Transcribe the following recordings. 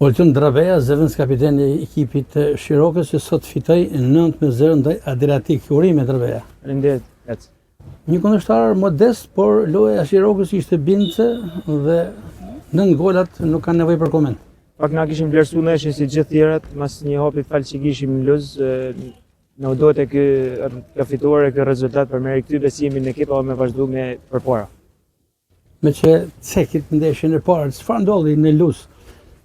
Oltun Drabeja, zëvendës kapiteni i ekipit të Shirokës, që sot fitoi 9-0 ndaj Adriatik. Urime Drabeja. Faleminderit. Një kundërshtar modest, por loja e Shirokës ishte bindse dhe 9 golat nuk kanë nevojë për koment. Pak na kishim vlerësuar neshin si gjithë tjerët, mas një hapi fal që kishim në luz, në do të kjo fitore, kjo rezultat për me rikthyer besimin në ekip dhe me vazhdu me përpara. Me që cekit ndeshjen e parë, çfarë ndodhi në luz?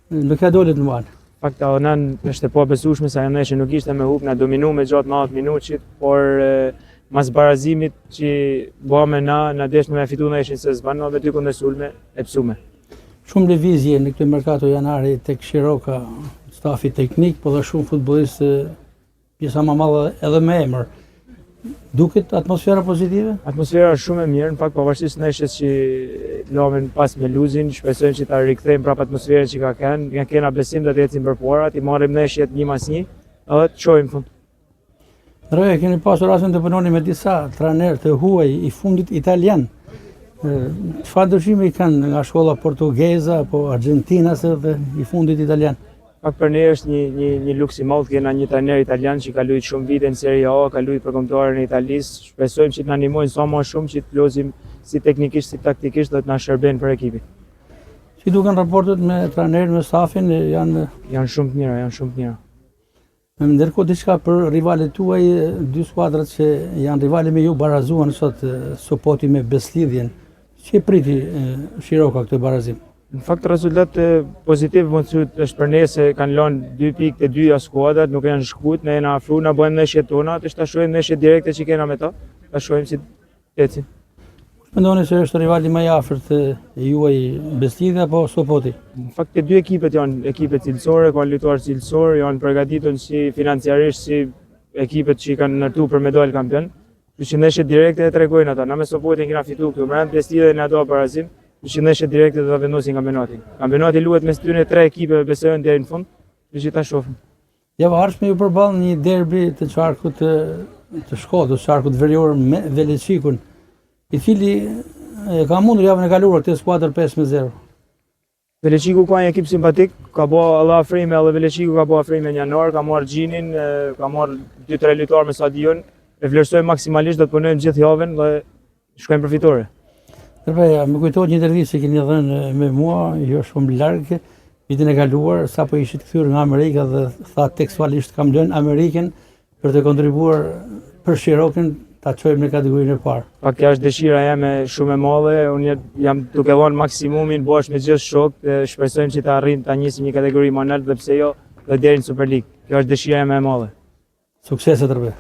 Nuk ka dolet në vanë. Fakta onan është e pabesueshme se ajo ndeshje nuk ishte me hub, na dominuam gjatë 90 minutit, por mas barazimit që bëme na desh me fitu ndeshjen se s'ban me 2 kundër sulme e psume. Shumë lëvizje në këtë merkato janari tek Shiroka, stafi teknik, po dhe shumë futbollistë, pjesa më madhe edhe me emër. Duket atmosfera pozitive? Atmosfera është shumë e mirë, në fakt pavarësisht ndeshjes që lamen pas me luzin, shpresojmë që ta rikthejmë prapë atmosferën që ka kena besim dhe të ecim përpara, ti marrim ndeshjet 1-1 edhe të shohim fund. Roja, keni pasur rastin të punoni me disa trajnerë të huaj i fundit italian. Çfarë ndryshime i kanë nga shkolla portugeze apo argjentinase dhe i fundit italian? Pak për ne është një luks i madh, kena një trajner italian që ka luajtur shumë vite në Serie A, ka luajtur për kombëtarën e Italisë. Shpresojmë që të na ndihmojnë sa më shumë që të lozim si teknikisht si taktikisht dhe të na shërbejnë për ekipin. Si duken raportet me trajnerin, me stafin, janë shumë të mira, janë shumë të mira. Ndërkohë diçka për rivalet tuaj, 2 skuadrat që janë rivale me ju barazuan sot Sopoti me Beslidhjen. Që priti Shiroka këtë barazim? Në fakt rezultat pozitiv është për ne se kanë lënë 2 pikë të dyja skuadrat, nuk janë shkut, ne jena afruar, na bëjmë ndeshjet tona, të ta shohim ndeshjet direkte që kena me ta, ta shohim si ecin. Mendoni se është rivali më i afërt juaj Beslidhja apo Sopoti? Në fakt të 2 ekipet janë ekipe cilësore, kanë lojtarë cilësor, janë përgatitur si financiarisht si ekipet që kanë ndërtuar për medalë kampion. Kështu që ndeshjet direkte e tregojnë ata. Na me Sopotin kena fituar këtu, brenda Beslidhjes na do barazim. Kështu që ndeshjet direkte do ta vendosin kampionatin. Kampionati luhet mes tyre 3 ekipe besojnë deri në fund, kështu që ta shohim. Javë ardhshme ju përball një derbi të çarkut të Shkodrës, çarkut verior me Veleçikun, i cili ka mundur javën e kaluar këtë skuadër 5-0. Veleçiku ka një ekip simpatik, ka bë Allah afrime, edhe Veleçiku ka bë afrime në janar, ka marrë Gjinin, ka marrë 2-3 lojtarë me stadion. E vlerësojmë maksimalisht, do të punojmë gjithë javën dhe shkojmë për fitore. Drabeja, më kujtohet një intervistë që keni dhënë me mua, jo shumë larg, vitin e kaluar, sapo ishit kthyer nga Amerika dhe tha tekstualisht kam lënë Amerikën për të kontribuar për Shirokën ta çojmë në kategorinë e parë. Pak kjo është dëshira jeme shumë e madhe, unë jam duke dhënë maksimumin bashkë me gjithë shokët, shpresojmë që ta arrijmë ta njisim një kategori më lart dhe pse jo, dhe deri në Super League. Kjo është dëshira jeme e madhe. Suksese Drabeja.